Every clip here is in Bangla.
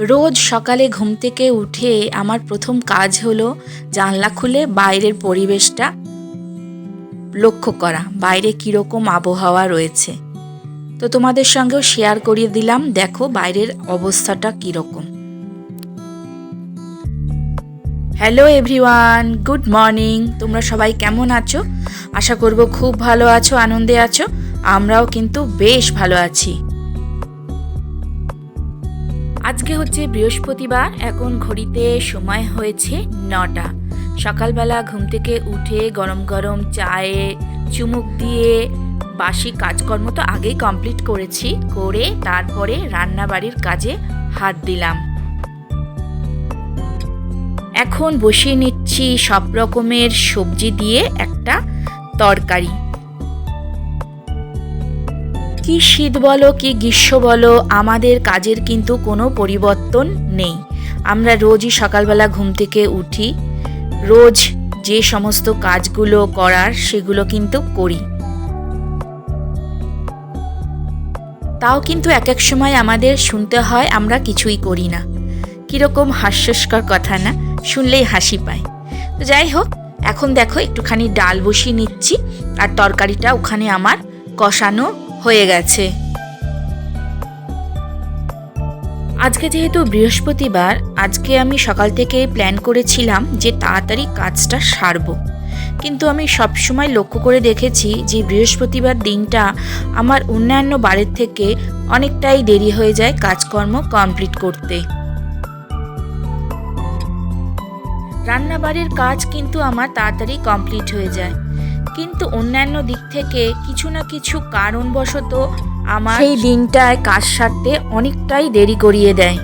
রোজ সকালে ঘুম থেকে উঠে আমার প্রথম কাজ হলো জানলা খুলে বাইরের পরিবেশটা লক্ষ্য করা, বাইরে কীরকম আবহাওয়া রয়েছে। তো তোমাদের সঙ্গেও শেয়ার করিয়ে দিলাম, দেখো বাইরের অবস্থাটা কীরকম। Hello everyone, good morning. তোমরা সবাই কেমন আছো? আশা করব খুব ভালো আছো, আনন্দে আছো। আমরাও কিন্তু বেশ ভালো আছি। আজকে হচ্ছে বৃহস্পতিবার, এখন ঘড়িতে সময় হয়েছে 9টা। সকালবেলা ঘুম থেকে উঠে গরম গরম চায়ে চুমুক দিয়ে বাসি কাজকর্ম তো আগেই কমপ্লিট করেছি, করে তারপরে রান্নাবাড়ির কাজে হাত দিলাম। এখন বসিয়ে নিচ্ছি সব রকমের সবজি দিয়ে একটা তরকারি। কি শীত বলো কি গ্রীষ্ম বলো, আমাদের কাজের কিন্তু কোনো পরিবর্তন নেই। আমরা রোজই সকালবেলা ঘুম থেকে উঠি, রোজ যে সমস্ত কাজগুলো করার সেগুলো কিন্তু করি। তাও কিন্তু এক এক সময় আমাদের শুনতে হয় আমরা কিছুই করি না। কীরকম হাস্যস্কর কথা না, শুনলেই হাসি পায়। তো যাই হোক, এখন দেখো একটুখানি ডাল বসিয়ে নিচ্ছি, আর তরকারিটা ওখানে আমার কষানো হয়ে গেছে। আজকে যেহেতু বৃহস্পতিবার, আজকে আমি সকাল থেকে প্ল্যান করেছিলাম যে তাড়াতাড়ি কাজটা সারবো, কিন্তু আমি সবসময় লক্ষ্য করে দেখেছি যে বৃহস্পতিবার দিনটা আমার অন্যান্য বারের থেকে অনেকটাই দেরি হয়ে যায় কাজকর্ম কমপ্লিট করতে। রান্নাবাড়ির কাজ কিন্তু আমার তাড়াতাড়ি কমপ্লিট হয়ে যায়, কিন্তু অন্যান্য দিক থেকে কিছু না কিছু কারণবশত আমার সেই দিনটায় কাজ সারতে অনেকটাই দেরি করিয়ে দেয়।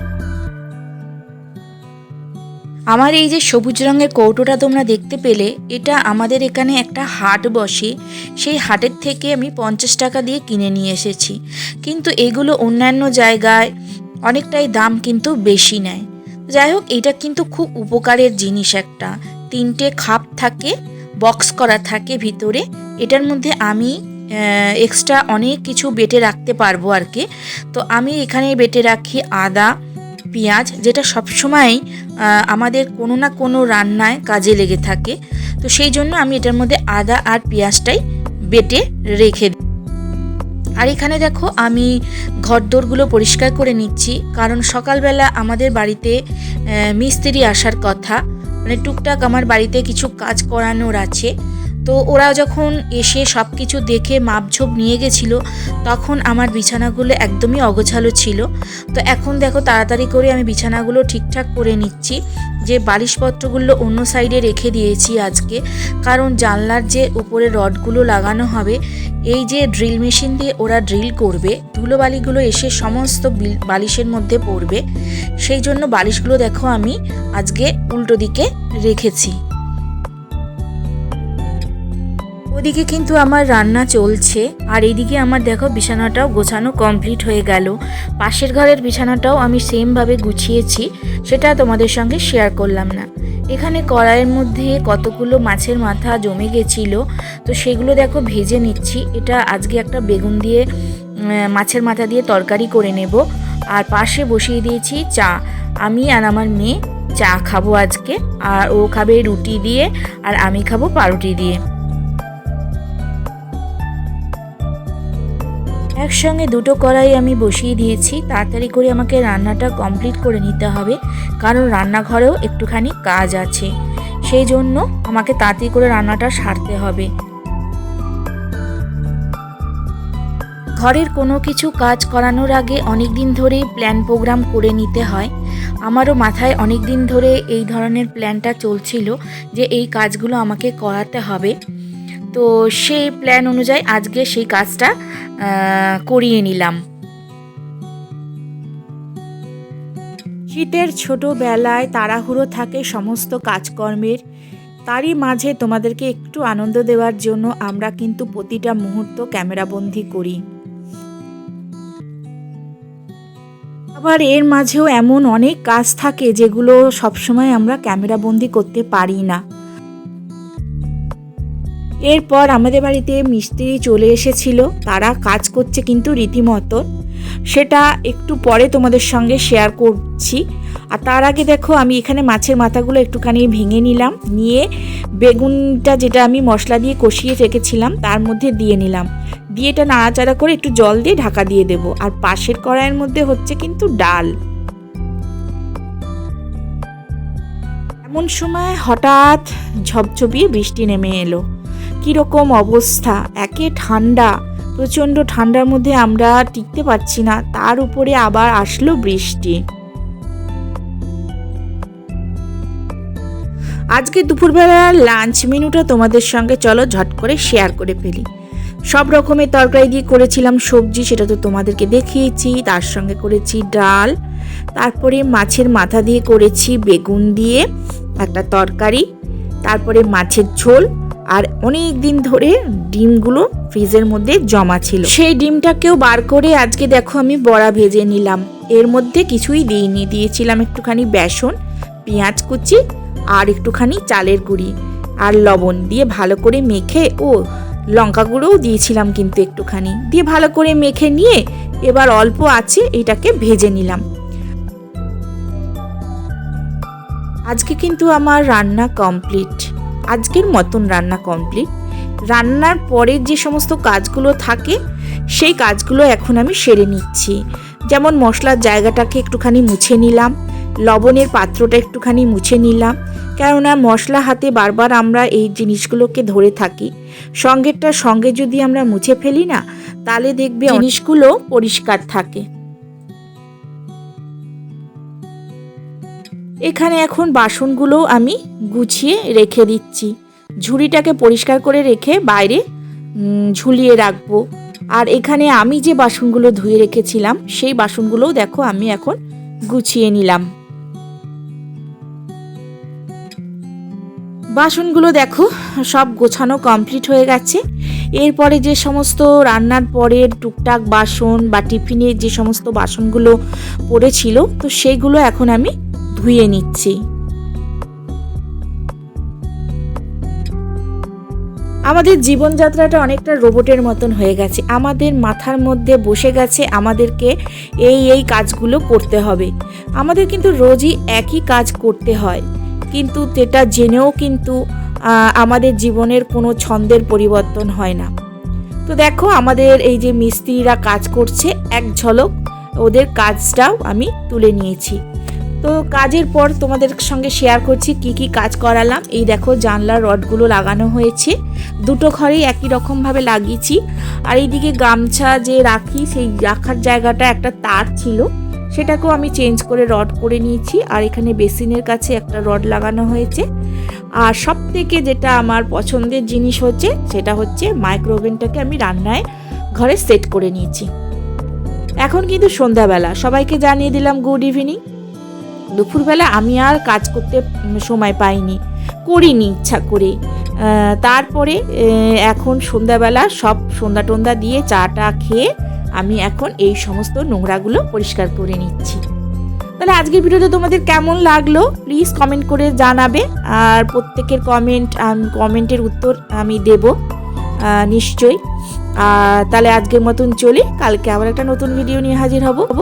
আমার এই যে সবুজ রঙের কৌটোটা তোমরা দেখতে পেলে, এটা আমাদের এখানে একটা হাট বসে, সেই হাটের থেকে আমি 50 টাকা দিয়ে কিনে নিয়ে এসেছি। কিন্তু এগুলো অন্যান্য জায়গায় অনেকটাই দাম কিন্তু বেশি নেয়। যাই হোক, এটা কিন্তু খুব উপকারের জিনিস। একটা 3টে খাপ থাকে, বক্স করা থাকে ভিতরে। এটার মধ্যে আমি এক্সট্রা অনেক কিছু বেটে রাখতে পারবো আর কি। তো আমি এখানে বেটে রাখি আদা, পেঁয়াজ, যেটা সবসময় আমাদের কোনো না কোনো রান্নায় কাজে লেগে থাকে। তো সেই জন্য আমি এটার মধ্যে আদা আর পেঁয়াজটাই বেটে রেখে দিই। আর এখানে দেখো আমি ঘরদোরগুলো পরিষ্কার করে নিচ্ছি, কারণ সকালবেলা আমাদের বাড়িতে মিস্ত্রি আসার কথা, মানে টুকটাক আমার বাড়িতে কিছু কাজ করানোর আছে। তো ওরা যখন এসে সব কিছু দেখে মাপঝোপ নিয়ে গেছিলো, তখন আমার বিছানাগুলো একদমই অগোছালো ছিল। তো এখন দেখো তাড়াতাড়ি করে আমি বিছানাগুলো ঠিকঠাক করে নিচ্ছি, যে বালিশপত্রগুলো অন্য সাইডে রেখে দিয়েছি আজকে, কারণ জানলার যে উপরে রডগুলো লাগানো হবে, এই যে ড্রিল মেশিন দিয়ে ওরা ড্রিল করবে, ধুলোবালিগুলো এসে সমস্ত বালিশের মধ্যে পড়বে। সেই জন্য বালিশগুলো দেখো আমি আজকে উল্টো দিকে রেখেছি। ওদিকে কিন্তু আমার রান্না চলছে, আর এইদিকে আমার দেখো বিছানাটাও গোছানো কমপ্লিট হয়ে গেল। পাশের ঘরের বিছানাটাও আমি সেমভাবে গুছিয়েছি, সেটা তোমাদের সঙ্গে শেয়ার করলাম না। এখানে কড়াইয়ের মধ্যে কতগুলো মাছের মাথা জমে গেছিলো, তো সেগুলো দেখো ভেজে নিচ্ছি। এটা আজকে একটা বেগুন দিয়ে মাছের মাথা দিয়ে তরকারি করে নেব। আর পাশে বসিয়ে দিয়েছি চা। আমি আর আমার মেয়ে চা খাবো আজকে, আর ও খাবে রুটি দিয়ে, আর আমি খাবো পাউরুটি দিয়ে। একসঙ্গে দুটো কড়াই আমি বসিয়ে দিয়েছি, তাড়াতাড়ি করে আমাকে রান্নাটা কমপ্লিট করে নিতে হবে, কারণ রান্নাঘরেও একটুখানি কাজ আছে। সেই জন্য আমাকে তাড়াতাড়ি করে রান্নাটা সারতে হবে। ঘরের কোনো কিছু কাজ করানোর আগে অনেক দিন ধরেই প্ল্যান প্রোগ্রাম করে নিতে হয়। আমারও মাথায় অনেক দিন ধরে এই ধরনের প্ল্যানটা চলছিল যে এই কাজগুলো আমাকে করাতে হবে। তো সেই প্ল্যান অনুযায়ী আজকে সেই কাজটা করিয়ে নিলাম। শীতের ছোটোবেলায় তাড়াহুড়ো থাকে সমস্ত কাজকর্মের, তারই মাঝে তোমাদেরকে একটু আনন্দ দেওয়ার জন্য আমরা কিন্তু প্রতিটা মুহূর্ত ক্যামেরাবন্দি করি। আবার এর মাঝেও এমন অনেক কাজ থাকে যেগুলো সবসময় আমরা ক্যামেরাবন্দি করতে পারি না। এরপর আমাদের বাড়িতে মিস্ত্রি চলে এসেছিল, তারা কাজ করছে কিন্তু রীতিমতো, সেটা একটু পরে তোমাদের সঙ্গে শেয়ার করছি। আর তার আগে দেখো আমি এখানে মাছের মাথাগুলো একটুখানি ভেঙে নিলাম, নিয়ে বেগুনটা যেটা আমি মশলা দিয়ে কষিয়ে রেখেছিলাম তার মধ্যে দিয়ে নিলাম, দিয়ে এটা নাড়াচাড়া করে একটু জল দিয়ে ঢাকা দিয়ে দেবো। আর পাশের কড়াইয়ের মধ্যে হচ্ছে কিন্তু ডাল। এমন সময় হঠাৎ ঝপঝপিয়ে বৃষ্টি নেমে এলো। কীরকম অবস্থা, একে ঠান্ডা, প্রচণ্ড ঠান্ডার মধ্যে আমরা টিকতে পারছি না, তার উপরে আবার আসলো বৃষ্টি। আজকে দুপুরবেলার লাঞ্চ মেনুটা তোমাদের সঙ্গে চলো ঝট করে শেয়ার করে ফেলি। সব রকমের তরকারি দিয়ে করেছিলাম সবজি, সেটা তো তোমাদেরকে দেখিয়েছি। তার সঙ্গে করেছি ডাল, তারপরে মাছের মাথা দিয়ে করেছি বেগুন দিয়ে একটা তরকারি, তারপরে মাছের ঝোল, আর অনেক দিন ধরে ডিমগুলো ফ্রিজের মধ্যে জমা ছিল, সেই ডিমটাকেও বার করে আজকে দেখো আমি বড়া ভেজে নিলাম। এর মধ্যে কিছুই দিইনি, দিয়েছিলাম একটুখানি বেসন, পেঁয়াজ কুচি আর একটুখানি চালের গুঁড়ি আর লবণ দিয়ে ভালো করে মেখে, ও লঙ্কা গুঁড়োও দিয়েছিলাম কিন্তু একটুখানি, দিয়ে ভালো করে মেখে নিয়ে এবার অল্প আছে এটাকে ভেজে নিলাম। আজকে কিন্তু আমার রান্না কমপ্লিট, আজকের মতন রান্না কমপ্লিট। রান্নার পরে যে সমস্ত কাজগুলো থাকে সেই কাজগুলো এখন আমি সেরে নিচ্ছি। যেমন মশলার জায়গাটাকে একটুখানি মুছে নিলাম, লবণের পাত্রটা একটুখানি মুছে নিলাম, কেননা মশলা হাতে বারবার আমরা এই জিনিসগুলোকে ধরে থাকি। সঙ্গেরটার সঙ্গে যদি আমরা মুছে ফেলি না, তাহলে দেখবে জিনিসগুলো পরিষ্কার থাকে। এখানে এখন বাসনগুলো আমি গুছিয়ে রেখে দিচ্ছি, ঝুড়িটাকে পরিষ্কার করে রেখে বাইরে ঝুলিয়ে রাখবো। আর এখানে আমি যে বাসনগুলো ধুয়ে রেখেছিলাম সেই বাসনগুলোও দেখো আমি এখন গুছিয়ে নিলাম। বাসনগুলো দেখো সব গোছানো কমপ্লিট হয়ে গেছে। এরপরে যে সমস্ত রান্নার পরের টুকটাক বাসন বা টিফিনের যে সমস্ত বাসনগুলো পড়েছিল, তো সেইগুলো এখন আমি ধুয়ে নিচ্ছি। আমাদের জীবনযাত্রাটা অনেকটা রোবটের মতন হয়ে গেছে, আমাদের মাথার মধ্যে বসে গেছে আমাদেরকে এই কাজগুলো করতে হবে। আমাদের কিন্তু রোজই একই কাজ করতে হয়, কিন্তু সেটা জেনেও কিন্তু আমাদের জীবনের কোনো ছন্দের পরিবর্তন হয় না। তো দেখো আমাদের এই যে মিস্ত্রিরা কাজ করছে, এক ঝলক ওদের কাজটাও আমি তুলে নিয়েছি। তো কাজের পর তোমাদের সঙ্গে শেয়ার করছি কি কি কাজ করালাম। এই দেখো জানলার রডগুলো লাগানো হয়েছে, দুটো ঘরেই একই রকমভাবে লাগিয়েছি। আর এইদিকে গামছা যে রাখি সেই রাখার জায়গাটা একটা তার ছিল, সেটাকেও আমি চেঞ্জ করে রড করে নিয়েছি। আর এখানে বেসিনের কাছে একটা রড লাগানো হয়েছে। আর সব থেকে যেটা আমার পছন্দের জিনিস হচ্ছে সেটা হচ্ছে মাইক্রোওভেনটাকে আমি রান্নায় ঘরে সেট করে নিয়েছি। এখন কিন্তু সন্ধ্যাবেলা, সবাইকে জানিয়ে দিলাম গুড ইভিনিং। দুপুরবেলা আমি আর কাজ করতে সময় পাইনি, করিনি ইচ্ছা করে। তারপরে এখন সন্ধ্যাবেলা সব সন্ধ্যা টন্ধা দিয়ে চাটা খেয়ে আমি এখন এই সমস্ত নোংরাগুলো পরিষ্কার করে নিচ্ছি। তাহলে আজকের ভিডিওটা তোমাদের কেমন লাগলো প্লিজ কমেন্ট করে জানাবে। আর প্রত্যেকের কমেন্টের উত্তর আমি দেব নিশ্চয়ই। তাহলে আজকের মতন চলি, কালকে আবার একটা নতুন ভিডিও নিয়ে হাজির হব।